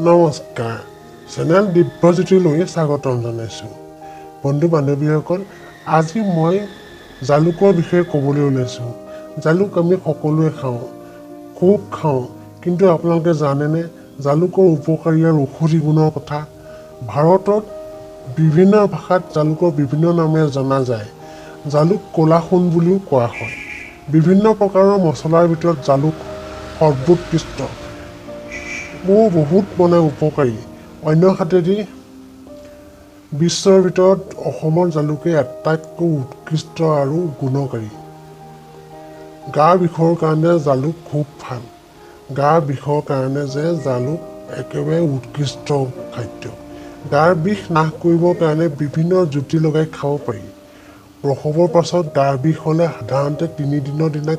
নমস্কাৰ চেনেল দিব্যজ্যোতিলৈ স্বাগতম জনাইছোঁ বন্ধু বান্ধৱীসকল আজি মই জালুকৰ বিষয়ে ক'বলৈ ওলাইছোঁ জালুক আমি সকলোৱে খাওঁ খুব খাওঁ কিন্তু আপোনালোকে জানেনে জালুকৰ উপকাৰী আৰু ঔষধি গুণৰ কথা ভাৰতত বিভিন্ন ভাষাত জালুকৰ বিভিন্ন নামেৰে জনা যায় জালুক ক'লা সোণ বুলিও কোৱা হয় বিভিন্ন প্ৰকাৰৰ মছলাৰ ভিতৰত জালুক সৰ্বোৎকৃষ্ট বহুত উপকাৰী অন্য হাতেদি বিশ্বৰ ভিতৰত অসমৰ জালুকে আটাইতকৈ উৎকৃষ্ট আৰু গুণকাৰী গা বিষৰ কাৰণে জালুক খুব ভাল গা বিষৰ কাৰণে যে জালুক একেবাৰে উৎকৃষ্ট খাদ্য গাৰ বিষ নাশ কৰিবৰ কাৰণে বিভিন্ন জুতি লগাই খাব পাৰি প্ৰসৱৰ পাছত গাৰ বিষ হ'লে সাধাৰণতে 3 দিনৰ দিনা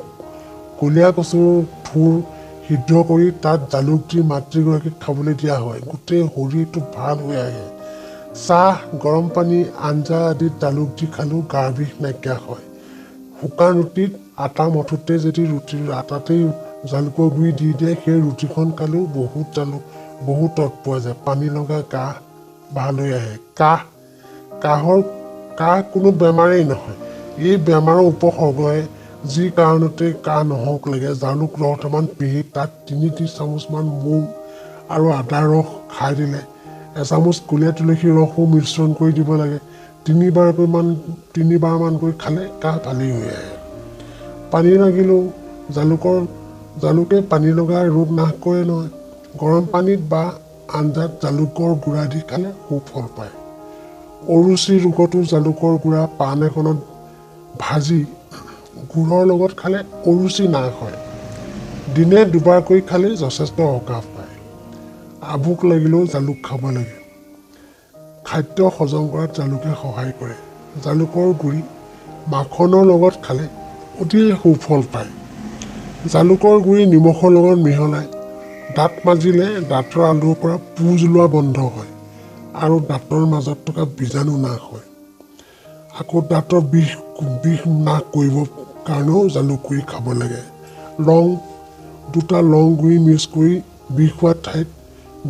কলীয়া কচুৰ থুৰ সিদ্ধ কৰি তাত জালুক দি মাতৃগৰাকীক খাবলৈ দিয়া হয় গোটেই শৰীৰটো ভাল হৈ আহে চাহ গৰম পানী আঞ্জা আদিত জালুক দি খালেও গাৰ বিষ নাইকিয়া হয় শুকান ৰুটিত আটা মঠোতে যদি ৰুটিৰ আটাতেই জালুকৰ গুড়ি দি দিয়ে সেই ৰুটিখন খালেও বহুত তৎ পোৱা যায় পানী লগা কাহ ভাল হৈ আহে কাহ কোনো বেমাৰেই নহয় এই বেমাৰৰ উপসৰ্গই যি কাৰণতে কাহ নহওক লাগে জালুক ৰস অকণমান পিহি তাত 3 চামুচমান মৌ আৰু আদাৰ ৰস খাই দিলে এচামুচ কলীয়া তুলসীৰ ৰসো মিশ্ৰণ কৰি দিব লাগে 3বাৰমানকৈ খালে কাহ ভালেই হৈ আহে পানী লাগিলেও জালুকে পানী লগা ৰোগ নাশ কৰে নহয় গৰম পানীত বা আঞ্জাত জালুকৰ গুড়া দি খালে সুফল পায় অৰুচি ৰোগতো জালুকৰ গুড়া পান এখনত ভাজি গুড়ৰ লগত খালে অৰুচি নাশ হয় দিনে দুবাৰকৈ খালে যথেষ্ট সকাহ পায় আভোক লাগিলেও জালুক খাব লাগে খাদ্য হজম কৰাত জালুকে সহায় কৰে জালুকৰ গুড়ি মাখনৰ লগত খালে অতি সুফল পায় জালুকৰ গুড়ি নিমখৰ লগত মিহলাই দাঁত মাজিলে দাঁতৰ আলুৰ পৰা পুঁজ ওলোৱা বন্ধ হয় আৰু দাঁতৰ মাজত থকা বীজাণু নাশ হয় আকৌ দাঁতৰ বিষ নাশ কৰিব কাৰণেও জালুক গুড়ি খাব লাগে দুটা লং গুড়ি মিক্স কৰি বিষ হোৱা ঠাইত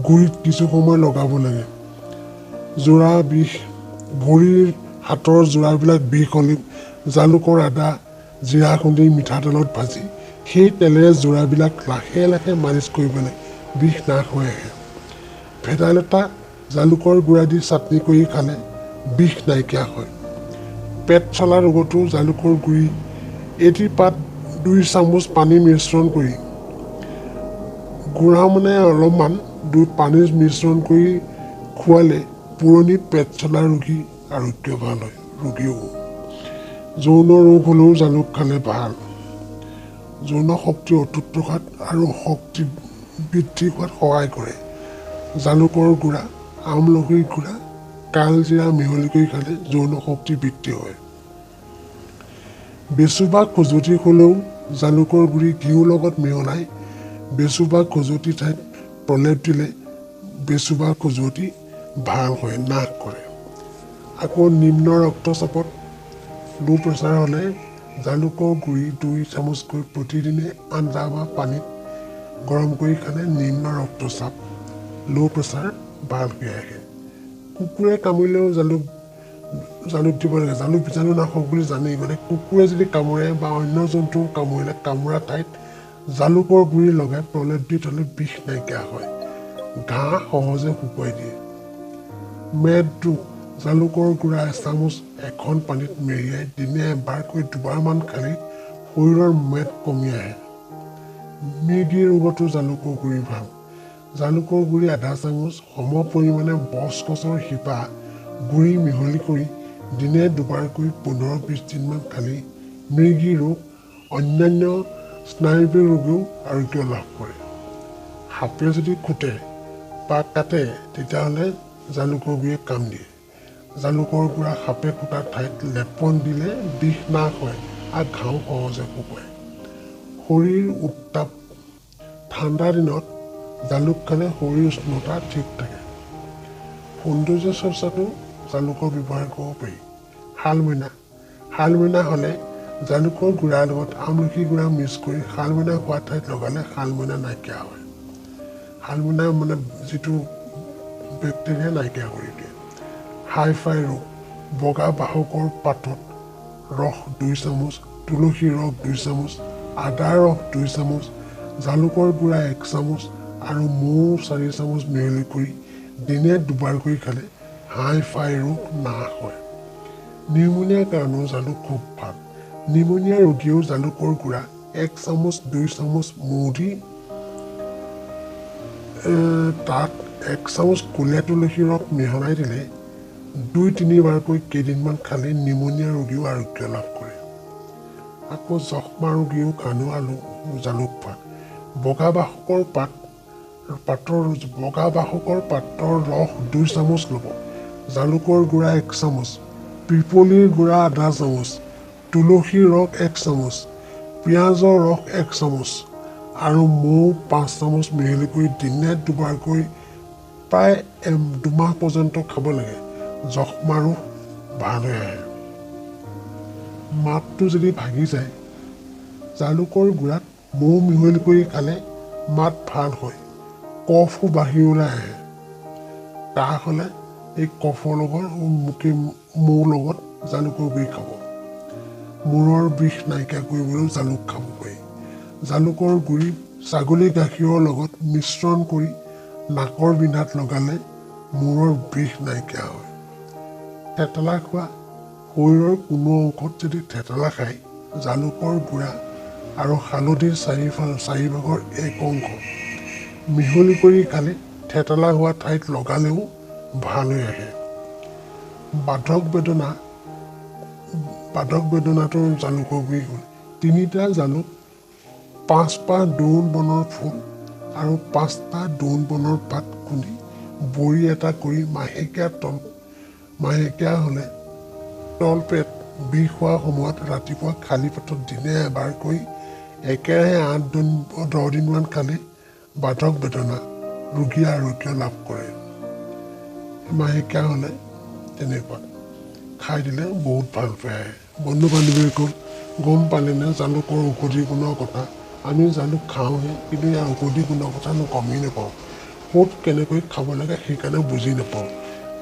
গুড়িত কিছু সময় লগাব লাগে জোৰা বিষ ভৰিৰ হাতৰ জোৰাবিলাক বিষ হ'লে জালুকৰ আদা জিৰা খুন্দি মিঠাতেলত ভাজি সেই তেলেৰে জোৰাবিলাক লাহে লাহে মালিচ কৰিব লাগে বিষ নাশ হৈ আহে ভেদাইলতা জালুকৰ গুড়া দি চাটনি কৰি খালে বিষ নাইকিয়া হয় পেট চলা ৰোগতো জালুকৰ গুড়ি এটি পাত 2 চামুচ পানী মিশ্ৰণ কৰি গুড়া অলপমান পানীৰ মিশ্ৰণ কৰি খোৱালে পুৰণি পেট চলা ৰোগী আৰোগ্য ভাল হয় ৰোগীও যৌন ৰোগ হ'লেও জালুক খালে ভাল যৌন শক্তি অটুট ৰখাত আৰু শক্তি বৃদ্ধি কৰাত সহায় কৰে জালুকৰ গুড়া আমলখিৰ গুড়া কালজিৰা মিহলি কৰি খালে যৌন শক্তি বৃদ্ধি হয় বেচু বা খজুৱতি হ'লেও জালুকৰ গুড়ি ঘিউৰ লগত মিহলাই বেচু বা খজুৱতি ঠাইত প্ৰলেপ দিলে বেচু বা খজুৱতি ভাল হয় নাশ কৰে আকৌ নিম্ন ৰক্তচাপত লো প্ৰেছাৰ হ'লে জালুকৰ গুড়ি 2 চামুচকৈ প্ৰতিদিনে আঞ্জা বা পানীত গৰম কৰি খালে নিম্ন ৰক্তচাপ লো প্ৰেছাৰ ভাল হৈ আহে কুকুৰে কামুৰিলেও জালুক দিব লাগে জালুক বীজাণু নাশক বুলি জানেই কুকুৰে যদি কামুৰে বা অন্য জন্তু কামুৰিলে কামোৰা ঠাইত জালুকৰ গুড়ি লগাই প্ৰলেপ দি থ'লে বিষ নাইকিয়া হয় ঘাঁহ সহজে শুকুৱাই দিয়ে মেদটো জালুকৰ গুড়া এচামুচ এখন পানীত মেৰিয়াই দিনে এবাৰকৈ 2বাৰমান খালে শৰীৰৰ মেদ কমি আহে মিৰ্গী ৰোগতো জালুকৰ গুড়ি ভাল জালুকৰ গুড়ি আধা চামুচ সম পৰিমাণে বচকচৰ শিপা গুড়ি মিহলি কৰি দিনে 2বাৰকৈ 15-20 দিনমান খালে মিৰ্গী ৰোগ অন্যান্য স্নায়ুবিক ৰোগেও আৰোগ্য লাভ কৰে সাপে যদি খুটে বা কাটে তেতিয়াহ'লে জালুকৰ গুড়িয়ে কাম দিয়ে জালুকৰ গুড়া সাপে খুটা ঠাইত লেপন দিলে বিষ নাশ হয় আৰু ঘাও সহজে শুকায় শৰীৰ উত্তাপ ঠাণ্ডা দিনত জালুক খালে শৰীৰ উষ্ণতা ঠিক থাকে সৌন্দৰ্য চৰ্চাতো জালুকৰ ব্যৱহাৰ কৰিব পাৰি শালমইনা হ'লে জালুকৰ গুড়াৰ লগত আমলখি গুড়া মিক্স কৰি শালমইনা হোৱা ঠাইত লগালে শালমইনা নাইকিয়া হয় শালমইনাই মানে যিটো বেক্টেৰিয়া নাইকিয়া কৰি দিয়ে হাইফাই ৰোগ বগা বাহকৰ পাতত ৰস 2 চামুচ তুলসী ৰস 2 চামুচ আদা ৰস 2 চামুচ জালুকৰ গুড়া 1 চামুচ আৰু মৌ 4 চামুচ মিহলি কৰি দিনে দুবাৰকৈ খালে হাইফাই ৰোগ নাশ হয় নিউমোনিয়াৰ কাৰণেও জালুক খুব ভাল নিউমোনিয়া ৰোগীয়েও জালুকৰ গুড়া 1 চামুচ 2 চামুচ মৌৰি তাত 1 চামুচ কুলীয়া তুলসী ৰস মিহলাই দিলে 2-3 বাৰকৈ কেইদিনমান খালে নিউমোনিয়া ৰোগীও আৰোগ্য লাভ কৰে আকৌ যক্ষ্মা ৰোগীও কাৰণেও জালুক ভাল বগা বাহকৰ পাতৰ ৰস 2 চামুচ ল'ব জালুকৰ গুড়া 1 চামুচ পিপলিৰ গুড়া আধা চামুচ তুলসীৰ ৰস 1 চামুচ পিঁয়াজৰ ৰস 1 চামুচ আৰু মৌ 5 চামুচ মিহলি কৰি দিনে দুবাৰকৈ প্ৰায় 2 মাহ পৰ্যন্ত খাব লাগে যক্ষ্মা ৰোগ ভাল হৈ আহে মাতটো যদি ভাগি যায় জালুকৰ গুড়াত মৌ মিহলি কৰি খালে মাত ভাল হয় কফো বাঢ়ি ওলাই আহে কাহ হ'লে এই কফৰ লগত মৌৰ লগত জালুকৰ গুড়ি খাব মূৰৰ বিষ নাইকিয়া কৰিবলৈ জালুক খাব পাৰি জালুকৰ গুড়ি ছাগলী গাখীৰৰ লগত মিশ্ৰণ কৰি নাকৰ বিন্ধাত লগালে মূৰৰ বিষ নাইকিয়া হয় থেতেলা খোৱা শৰীৰৰ কোনো অংশত যদি থেতেলা খায় জালুকৰ গুড়া আৰু হালধিৰ 4 ভাগৰ 1 অংশ মিহলি কৰি খালে থেতেলা হোৱা ঠাইত লগালেও ভাল হৈ আহে বাধক বেদনাটোৰ জালুকৰ গুড়ি হ'ল 3টা জালুক 5 দোন বনৰ ফুল আৰু 5টা দোন বনৰ পাত খুন্দি বড়ি এটা কৰি মাহেকীয়া হ'লে তলপেট বিষ হোৱা সময়ত ৰাতিপুৱা খালী পেটত দিনে এবাৰকৈ একেৰাহে 8-10 দিনমান খালে বাধক বেদনা ৰোগীয়ে আৰোগ্য লাভ কৰে মাহেকীয়া হ'লে তেনেকুৱা খাই দিলে বহুত ভাল পায় বন্ধু বান্ধৱীসকল গম পালেনে জালুকৰ ঔষধি গুণৰ কথা আমি জালুক খাওঁহে কিন্তু ইয়াৰ ঔষধি গুণৰ কথা গমেই নাপাওঁ ক'ত কেনেকৈ খাব লাগে সেইকাৰণে বুজি নাপাওঁ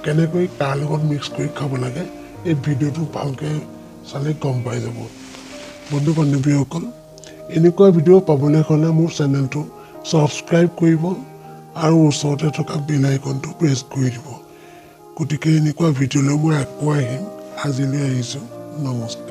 কেনেকৈ কাৰ লগত মিক্স কৰি খাব লাগে এই ভিডিঅ'টো ভালকৈ চালে গম পাই যাব বন্ধু বান্ধৱীসকল এনেকুৱা ভিডিঅ' পাবলৈ হ'লে মোৰ চেনেলটো ছাবস্ক্ৰাইব কৰিব আৰু ওচৰতে থকা বেল আইকনটো প্ৰেছ কৰি দিব গতিকে এনেকুৱা ভিডিঅ'লৈ মই আকৌ আহিম আজিলৈ আহিছোঁ নমস্কাৰ